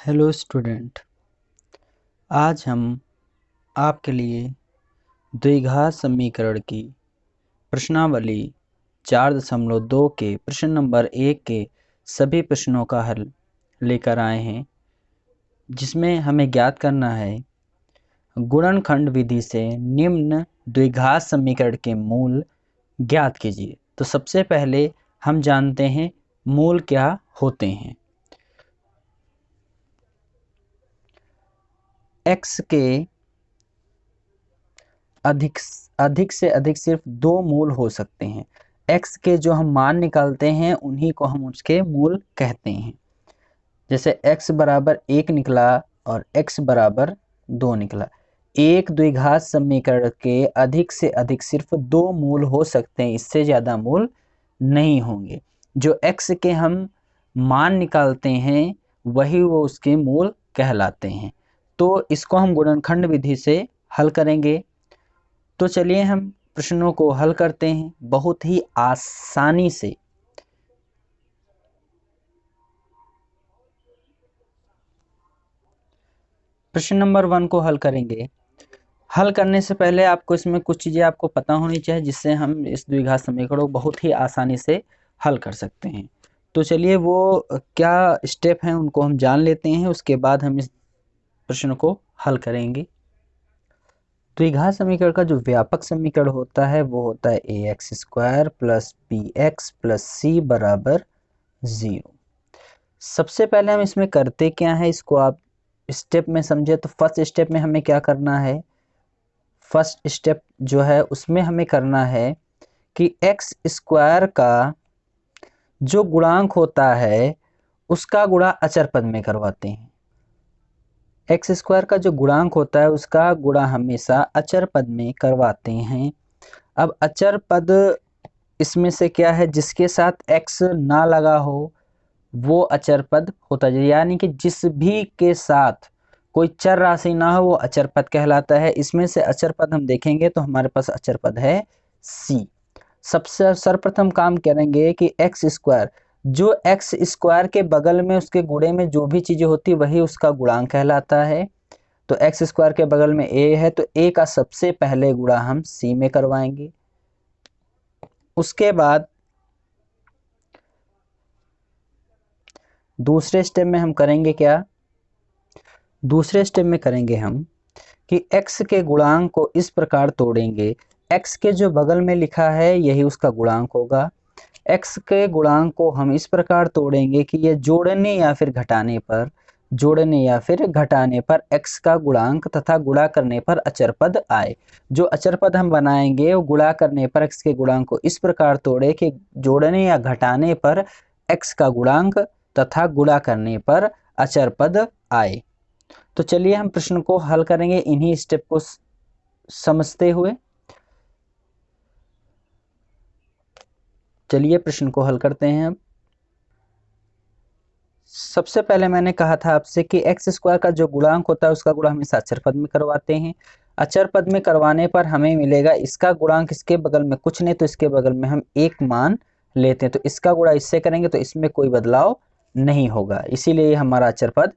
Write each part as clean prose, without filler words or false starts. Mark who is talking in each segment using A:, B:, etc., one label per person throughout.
A: Hello student. आज हम आपके लिए द्विघात समीकरण की प्रश्नावली 4.2 के प्रश्न नंबर 1 के सभी प्रश्नों का हल लेकर आए हैं, जिसमें हमें ज्ञात करना है गुणनखंड विधि से निम्न द्विघात समीकरण के मूल ज्ञात कीजिए। तो सबसे पहले हम जानते हैं मूल क्या होते हैं। x के अधिक से अधिक सिर्फ दो मूल हो सकते हैं। x के जो हम मान निकालते हैं उन्हीं को हम उसके मूल कहते हैं। जैसे x बराबर 1 निकला और x बराबर 2 निकला। एक द्विघात समीकरण के अधिक से अधिक सिर्फ दो मूल हो सकते हैं, इससे ज़्यादा मूल नहीं होंगे। जो x के हम मान निकालते हैं वही वो उसके मूल कहलाते हैं। तो इसको हम गुणनखंड विधि से हल करेंगे। तो चलिए हम प्रश्नों को हल करते हैं बहुत ही आसानी से। प्रश्न नंबर 1 को हल करेंगे। हल करने से पहले आपको इसमें कुछ चीज़ें आपको पता होनी चाहिए, जिससे हम इस द्विघात समीकरण को बहुत ही आसानी से हल कर सकते हैं। तो चलिए वो क्या स्टेप हैं उनको हम जान लेते हैं, उसके बाद हम इस प्रश्न को हल करेंगे। द्विघात समीकरण का जो व्यापक समीकरण होता है वो होता है ax² plus bx plus c बराबर 0। सबसे पहले हम इसमें करते क्या है, इसको आप स्टेप में समझे। तो फर्स्ट स्टेप में हमें क्या करना है, फर्स्ट स्टेप जो है उसमें हमें करना है कि x² का जो गुणांक होता है उसका गुणा अचर पद में करवाते हैं। x² का जो गुणांक होता है उसका गुणा हमेशा अचर पद में करवाते हैं। अब अचर पद इसमें से क्या है, जिसके साथ x ना लगा हो वो अचर पद होता है। यानी कि जिस भी के साथ कोई चर राशि ना हो वो अचर पद कहलाता है। इसमें से अचर पद हम देखेंगे तो हमारे पास अचर पद है c। सबसे सर्वप्रथम काम करेंगे कि x², जो x² के बगल में उसके गुणे में जो भी चीजें होती वही उसका गुणांक कहलाता है। तो x² के बगल में a है तो a का सबसे पहले गुणा हम c में करवाएंगे। उसके बाद दूसरे स्टेप में हम करेंगे क्या, दूसरे स्टेप में करेंगे हम कि x के गुणांक को इस प्रकार तोड़ेंगे। x के जो बगल में लिखा है यही उसका गुणांक होगा। x के गुणांक को हम इस प्रकार तोड़ेंगे कि ये जोड़ने या फिर घटाने पर x का गुणांक तथा गुणा करने पर अचर पद आए। जो अचर पद हम बनाएंगे वो गुणा करने पर x के गुणांक को इस प्रकार तोड़े कि जोड़ने या घटाने पर x का गुणांक तथा गुणा करने पर अचर पद आए। तो चलिए हम प्रश्न को हल करेंगे इन्हीं स्टेप को समझते हुए। चलिए प्रश्न को हल करते हैं। अब सबसे पहले मैंने कहा था आपसे कि x² का जो गुणांक होता है उसका गुणा हमेशा अचर पद में करवाते हैं। अचर पद में करवाने पर हमें मिलेगा इसका गुणांक इसके बगल में कुछ नहीं तो इसके बगल में हम एक मान लेते हैं। तो इसका गुणा इससे करेंगे तो इसमें कोई बदलाव नहीं होगा, इसीलिए हमारा अचर पद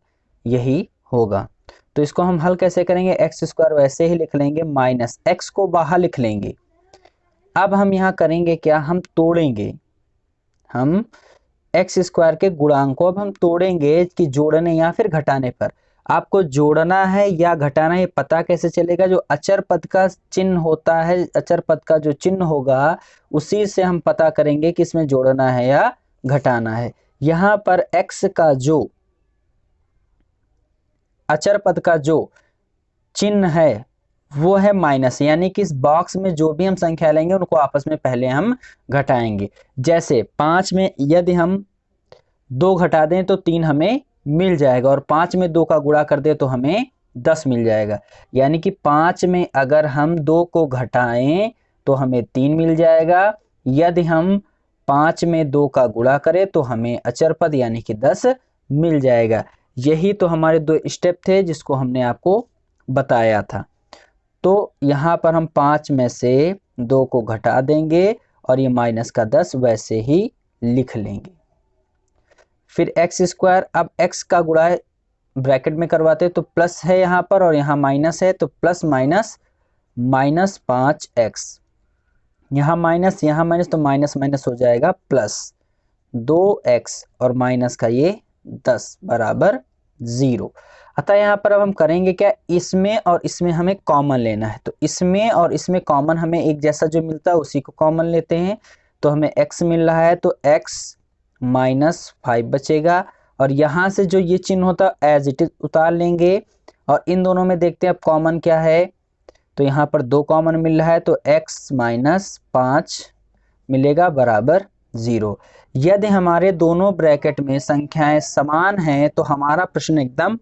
A: यही होगा। तो इसको हम हल कैसे करेंगे, x² वैसे ही लिख लेंगे, माइनस x को बाहर लिख लेंगे। अब हम यहाँ करेंगे क्या, हम तोड़ेंगे। हम x² के गुणांक को अब हम तोड़ेंगे कि जोड़ने या फिर घटाने पर। आपको जोड़ना है या घटाना है पता कैसे चलेगा, जो अचर पद का चिन्ह होता है, अचर पद का जो चिन्ह होगा उसी से हम पता करेंगे कि इसमें जोड़ना है या घटाना है। यहाँ पर x का जो अचर पद का जो चिन्ह है वो है माइनस, यानी कि इस बॉक्स में जो भी हम संख्या लेंगे उनको आपस में पहले हम घटाएंगे। जैसे 5 में यदि हम 2 घटा दें तो 3 हमें मिल जाएगा, और 5 में 2 का गुणा कर दें तो हमें 10 मिल जाएगा। यानी कि 5 में अगर हम 2 को घटाएं तो हमें 3 मिल जाएगा। यदि हम 5 में 2 का गुणा करें तो हमें अचर पद यानी कि 10 मिल जाएगा। यही तो हमारे दो स्टेप थे जिसको हमने आपको बताया था। तो यहाँ पर हम 5 में से 2 को घटा देंगे और ये माइनस का 10 वैसे ही लिख लेंगे। फिर x², अब x का गुणा ब्रैकेट में करवाते तो प्लस है यहाँ पर और यहाँ माइनस है, तो प्लस माइनस माइनस 5x, यहाँ माइनस तो माइनस माइनस हो जाएगा प्लस 2x और माइनस का ये 10 बराबर 0। अतः यहाँ पर अब हम करेंगे क्या, इसमें और इसमें हमें कॉमन लेना है, तो इसमें और इसमें कॉमन हमें एक जैसा जो मिलता है उसी को कॉमन लेते हैं। तो हमें x मिल रहा है तो x माइनस 5 बचेगा, और यहाँ से जो ये चिन्ह होता है एज इट इज उतार लेंगे, और इन दोनों में देखते हैं अब कॉमन क्या है। तो यहाँ पर 2 कॉमन मिल रहा है तो x माइनस 5 मिलेगा बराबर 0। यदि हमारे दोनों ब्रैकेट में संख्याएं समान हैं तो हमारा प्रश्न एकदम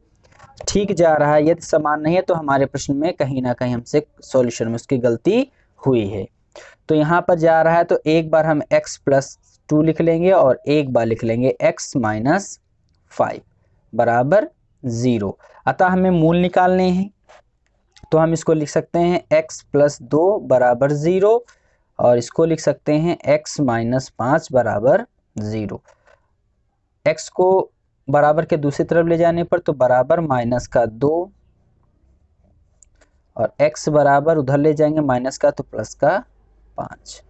A: ठीक जा रहा है, यदि समान नहीं है तो हमारे प्रश्न में कहीं ना कहीं हमसे सॉल्यूशन में उसकी गलती हुई है। तो यहाँ पर जा रहा है तो एक बार हम x प्लस 2 लिख लेंगे और एक बार लिख लेंगे x माइनस 5 बराबर 0। अतः हमें मूल निकालने हैं, तो हम इसको लिख सकते हैं x प्लस 2 बराबर 0, और इसको लिख सकते हैं x माइनस 5 बराबर 0। x को बराबर के दूसरी तरफ ले जाने पर तो बराबर माइनस का 2, और x बराबर उधर ले जाएंगे माइनस का तो प्लस का 5।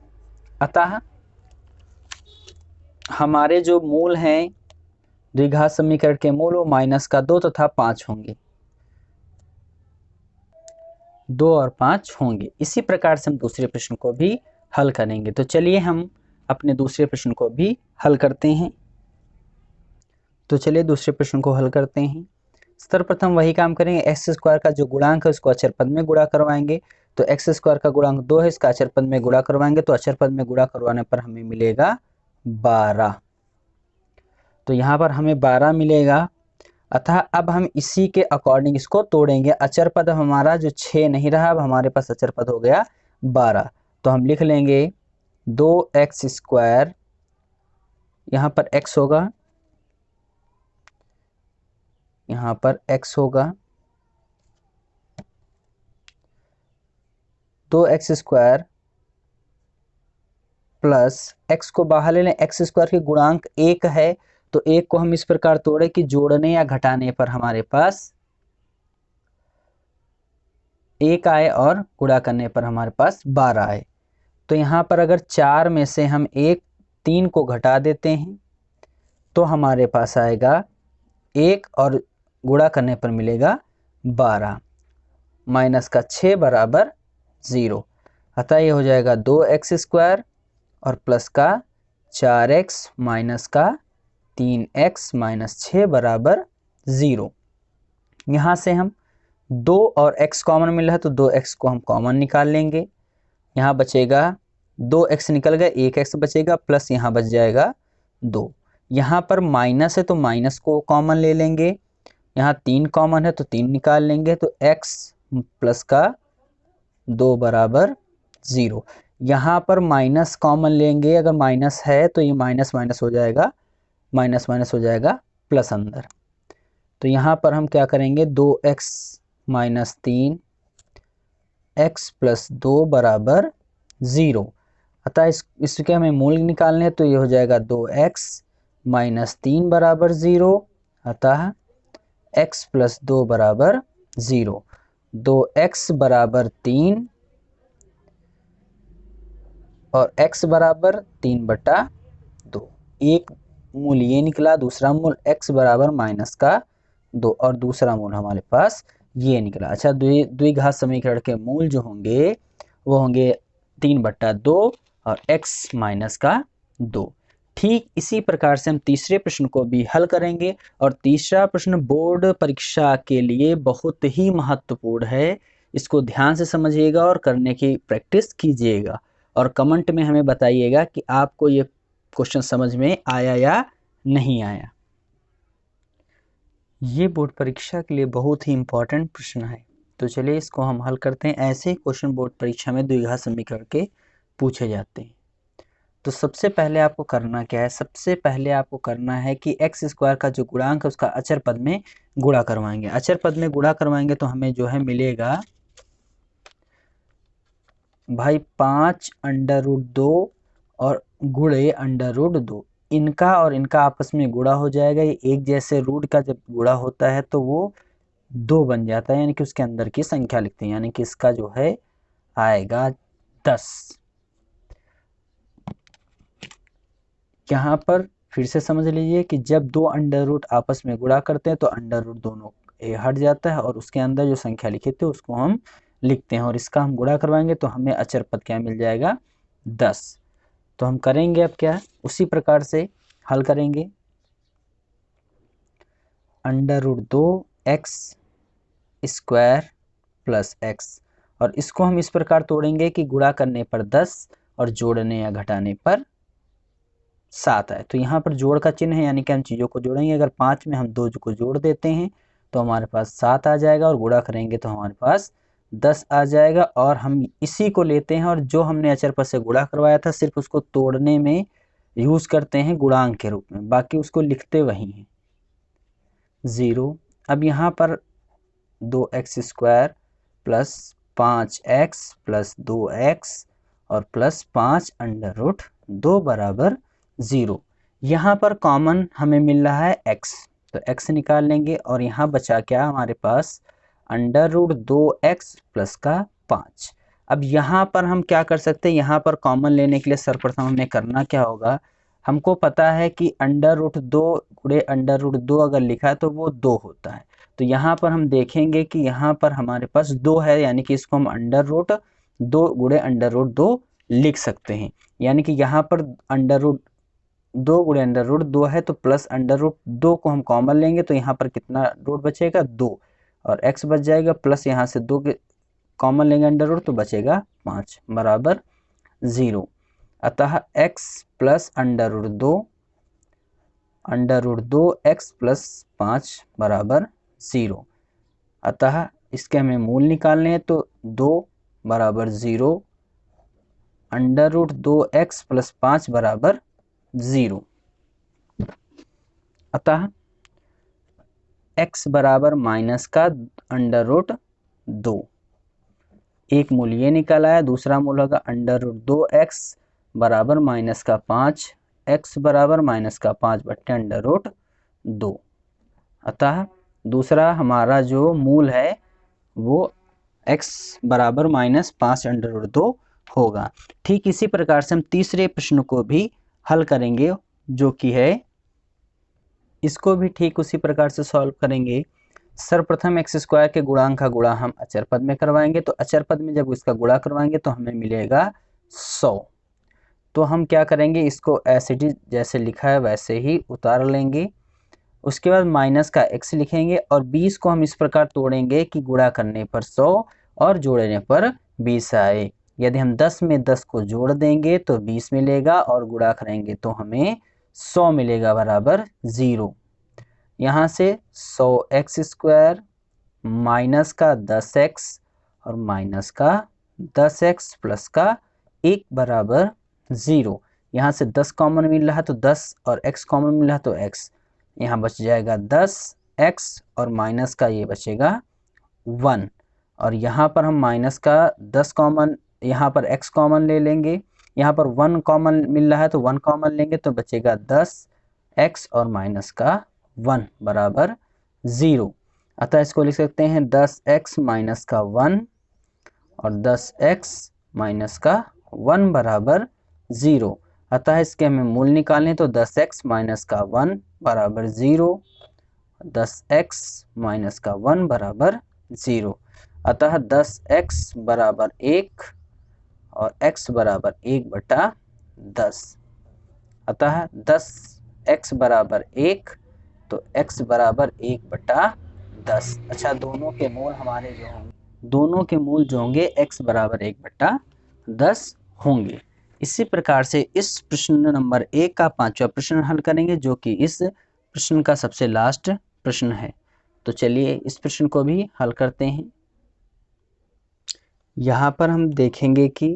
A: अतः हमारे जो मूल हैं द्विघात समीकरण के मूल वो माइनस का 2 तथा 5 होंगे, 2 और 5 होंगे। इसी प्रकार से हम दूसरे प्रश्न को भी हल करेंगे। तो चलिए हम अपने दूसरे प्रश्न को भी हल करते हैं। तो चलिए दूसरे प्रश्न को हल करते हैं। सर्वप्रथम वही काम करेंगे, एक्स स्क्वायर का जो गुणांक है उसको अचर पद में गुणा करवाएंगे। तो एक्स स्क्वायर का गुणांक 2 है, इसका अचर पद में गुणा करवाएंगे, तो अचर पद में गुणा करवाने पर हमें मिलेगा 12। तो यहाँ पर हमें 12 मिलेगा। अतः अब हम इसी के अकॉर्डिंग इसको तोड़ेंगे। अचर पद हमारा जो 6 नहीं रहा, अब हमारे पास अचर पद हो गया 12। तो हम लिख लेंगे 2x स्क्वायर, यहाँ पर x होगा, यहाँ पर x होगा, 2x स्क्वायर प्लस x को बाहर ले लें, x स्क्वायर के गुणांक 1 है, तो 1 को हम इस प्रकार तोड़े कि जोड़ने या घटाने पर हमारे पास 1 आए और गुणा करने पर हमारे पास 12 आए। तो यहाँ पर अगर 4 में से हम 3 को घटा देते हैं तो हमारे पास आएगा 1 और गुणा करने पर मिलेगा 12, माइनस का 6 बराबर 0। अतः ये हो जाएगा 2x स्क्वायर और प्लस का 4x माइनस का 3x माइनस 6 बराबर 0। यहाँ से हम 2 और x कॉमन मिल रहा है तो 2x को हम कॉमन निकाल लेंगे। यहाँ बचेगा 2x निकल गया, 1x बचेगा, प्लस यहाँ बच जाएगा 2। यहाँ पर माइनस है तो माइनस को कॉमन ले लेंगे, यहाँ 3 कॉमन है तो 3 निकाल लेंगे, तो x प्लस का 2 बराबर 0। यहाँ पर माइनस कॉमन लेंगे, अगर माइनस है तो ये माइनस माइनस हो जाएगा, माइनस माइनस हो जाएगा प्लस अंदर। तो यहाँ पर हम क्या करेंगे, 2x माइनस 3 x प्लस 2 बराबर 0। अतः इसके हमें मूल निकालने हैं, तो ये हो जाएगा 2x माइनस 3 बराबर 0। अतः x प्लस 2 बराबर 0। 2x बराबर 3 और x बराबर 3/2। एक मूल ये निकला, दूसरा मूल x बराबर माइनस का 2 और दूसरा मूल हमारे पास ये निकला। अच्छा, द्विघात समीकरण के मूल जो होंगे वो होंगे 3/2 और x माइनस का 2। ठीक इसी प्रकार से हम तीसरे प्रश्न को भी हल करेंगे, और तीसरा प्रश्न बोर्ड परीक्षा के लिए बहुत ही महत्वपूर्ण है। इसको ध्यान से समझिएगा और करने की प्रैक्टिस कीजिएगा, और कमेंट में हमें बताइएगा कि आपको ये क्वेश्चन समझ में आया या नहीं आया। ये बोर्ड परीक्षा के लिए बहुत ही इम्पोर्टेंट प्रश्न है। तो चलिए इसको हम हल करते हैं। ऐसे ही क्वेश्चन बोर्ड परीक्षा में द्विघात समीकरण के पूछे जाते हैं। तो सबसे पहले आपको करना क्या है, सबसे पहले आपको करना है कि एक्स स्क्वायर का जो गुणांक है उसका अचर पद में गुणा करवाएंगे। अचर पद में गुणा करवाएंगे तो हमें जो है मिलेगा भाई 5 अंडर रूट 2 और गुणे अंडर रूट 2। इनका और इनका आपस में गुणा हो जाएगा। ये एक जैसे रूट का जब गुणा होता है तो वो 2 बन जाता है, यानी कि उसके अंदर की संख्या लिखते हैं, यानी कि इसका जो है आएगा 10। यहाँ पर फिर से समझ लीजिए कि जब दो अंडर रूट आपस में गुणा करते हैं तो अंडर रूट दोनों हट जाता है और उसके अंदर जो संख्या लिखी थी उसको हम लिखते हैं, और इसका हम गुणा करवाएंगे तो हमें अचर पद क्या मिल जाएगा, 10। तो हम करेंगे अब क्या, उसी प्रकार से हल करेंगे। Under root 2x square plus x, और इसको हम इस प्रकार तोड़ेंगे कि गुणा करने पर 10 और जोड़ने या घटाने पर 7 आए। तो यहाँ पर जोड़ का चिन्ह है, यानी कि हम चीज़ों को जोड़ेंगे। अगर 5 में हम 2 को जोड़ देते हैं तो हमारे पास 7 आ जाएगा, और गुणा करेंगे तो हमारे पास 10 आ जाएगा। और हम इसी को लेते हैं और जो हमने अचर पद से गुणा करवाया था सिर्फ उसको तोड़ने में यूज़ करते हैं गुणांक के रूप में, बाकी उसको लिखते वही हैं 0। अब यहाँ पर 2x square plus 5x plus 2x और प्लस 5 अंडर रूट 2 बराबर 0। यहाँ पर कॉमन हमें मिल रहा है x, तो x निकाल लेंगे और यहाँ बचा क्या हमारे पास, अंडर रूट 2x प्लस का 5। अब यहाँ पर हम क्या कर सकते हैं, यहाँ पर कॉमन लेने के लिए सर्वप्रथम हमें करना क्या होगा, हमको पता है कि अंडर रूट 2 गुणे अंडर रूट 2 अगर लिखा है तो वो 2 होता है। तो यहाँ पर हम देखेंगे कि यहाँ पर हमारे पास 2 है, यानी कि इसको हम अंडर रूट 2 गुणे अंडर रूट 2 लिख सकते हैं। यानी कि यहाँ पर अंडर रूट 2 गुणे अंडर रूट 2 है तो प्लस अंडर रूट 2 को हम कॉमन लेंगे तो यहाँ पर कितना रूट बचेगा, 2, और x बच जाएगा, प्लस यहाँ से 2 के कॉमन लेंगे अंडर रूट तो बचेगा 5 बराबर 0। अतः x plus under root 2 under root 2x plus 5 बराबर 0। अतः इसके हमें मूल निकालने हैं तो 2 बराबर 0, अंडर रूट 2x प्लस 5 बराबर 0। अतः x बराबर माइनस का अंडर रूट 2, एक मूल ये निकाला है, दूसरा मूल होगा अंडर रूट 2x बराबर माइनस का 5, x बराबर माइनस का 5 बट्टे अंडर रूट 2। अतः दूसरा हमारा जो मूल है वो x बराबर माइनस 5 अंडर रूट 2 होगा। ठीक इसी प्रकार से हम तीसरे प्रश्न को भी हल करेंगे, जो कि है, इसको भी ठीक उसी प्रकार से सॉल्व करेंगे। सर्वप्रथम एक्स स्क्वायर के गुणांक का गुणा हम अचर पद में करवाएंगे, तो अचर पद में जब इसका गुणा करवाएंगे तो हमें मिलेगा 100। तो हम क्या करेंगे, इसको एज इट इज जैसे लिखा है वैसे ही उतार लेंगे। उसके बाद माइनस का x लिखेंगे और 20 को हम इस प्रकार तोड़ेंगे कि गुणा करने पर 100 और जोड़ने पर 20 आए। यदि हम 10 में 10 को जोड़ देंगे तो 20 मिलेगा और गुणा करेंगे तो हमें 100 मिलेगा बराबर 0। यहाँ से 100x स्क्वायर माइनस का 10x और माइनस का 10x प्लस का 1 बराबर 0। यहाँ से 10 कॉमन मिल रहा है तो 10 और x कॉमन मिल रहा है तो x, यहाँ बच जाएगा 10x और माइनस का ये बचेगा 1, और यहाँ पर हम माइनस का 10 कॉमन, यहाँ पर x कॉमन ले लेंगे, यहाँ पर 1 कॉमन मिल रहा है तो 1 कॉमन लेंगे तो बचेगा 10x और माइनस का 1 बराबर 0। अतः इसको लिख सकते हैं 10x माइनस का 1 और 10x माइनस का 1 बराबर 0। अतः इसके हमें मूल निकालें तो 10x माइनस का 1 बराबर 0, 10x माइनस का 1 बराबर 0। अतः 10x बराबर 1 और x बराबर 1 बटा 10। अतः 10x बराबर 1 तो x बराबर 1 बटा 10। अच्छा, दोनों के मूल हमारे जो होंगे, दोनों के मूल जो होंगे x बराबर 1 बटा 10 होंगे। इसी प्रकार से इस प्रश्न नंबर 1 का 5वां प्रश्न हल करेंगे, जो कि इस प्रश्न का सबसे लास्ट प्रश्न है। तो चलिए इस प्रश्न को भी हल करते हैं। यहाँ पर हम देखेंगे कि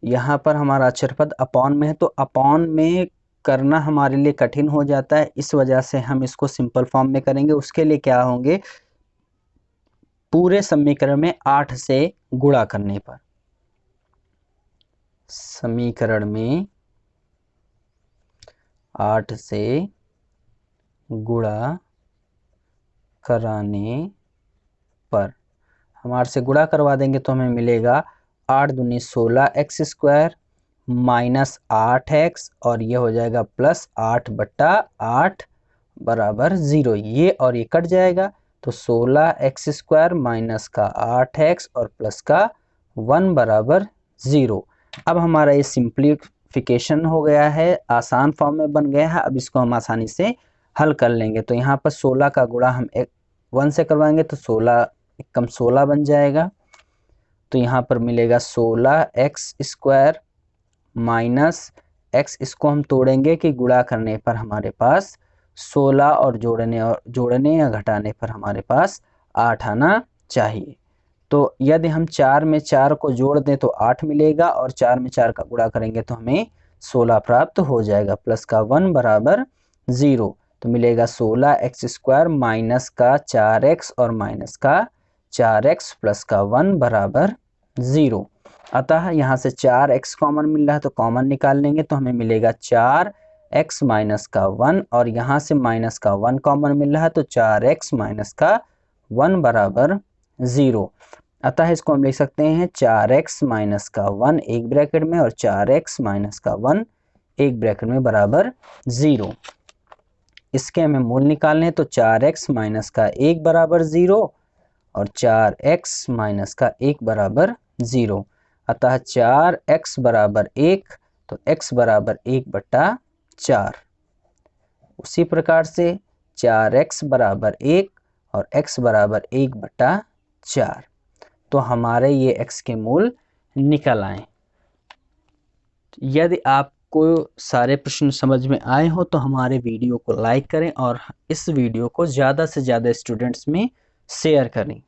A: यहाँ पर हमारा अचर पद अपॉन में है, तो अपॉन में करना हमारे लिए कठिन हो जाता है, इस वजह से हम इसको सिंपल फॉर्म में करेंगे। उसके लिए क्या होंगे, पूरे समीकरण में 8 से गुणा करने पर, समीकरण में 8 से गुणा कराने पर, हम 8 से गुणा करवा देंगे तो हमें मिलेगा 8 दूनी 16x² माइनस 8x और ये हो जाएगा प्लस 8/8 बराबर 0। ये और ये कट जाएगा तो 16x² माइनस का 8x और प्लस का 1 बराबर 0। अब हमारा ये सिंप्लीफिकेशन हो गया है, आसान फॉर्म में बन गया है। अब इसको हम आसानी से हल कर लेंगे। तो यहाँ पर 16 का गुणा हम 1 से करवाएंगे तो 16 कम 16 बन जाएगा। तो यहाँ पर मिलेगा 16x² माइनस x, इसको हम तोड़ेंगे कि गुणा करने पर हमारे पास 16 और जोड़ने या घटाने पर हमारे पास 8 आना चाहिए। तो यदि हम 4 में 4 को जोड़ दें तो 8 मिलेगा और 4 में 4 का गुणा करेंगे तो हमें 16 प्राप्त हो जाएगा। प्लस का 1 बराबर 0। तो मिलेगा 16x² माइनस का 4x और माइनस का 4x प्लस का 1 बराबर 0। अतः यहाँ से 4x कॉमन मिल रहा है तो कॉमन निकाल लेंगे तो हमें मिलेगा 4x माइनस का 1 और यहाँ से माइनस का 1 कॉमन मिल रहा है तो 4x माइनस का 1 बराबर 0। अतः इसको हम लिख सकते हैं 4x माइनस का 1 एक ब्रैकेट में और 4x माइनस का 1 एक ब्रैकेट में बराबर 0। इसके हमें मूल निकालने हैं तो 4x माइनस का 1 बराबर 0 और 4x माइनस का 1 बराबर 0। अतः 4x बराबर 1 तो x बराबर 1/4। उसी प्रकार से 4x बराबर 1 और x बराबर 1/4। तो हमारे ये x के मूल निकल आए। यदि आपको सारे प्रश्न समझ में आए हो तो हमारे वीडियो को लाइक करें और इस वीडियो को ज़्यादा से ज़्यादा स्टूडेंट्स में शेयर करें।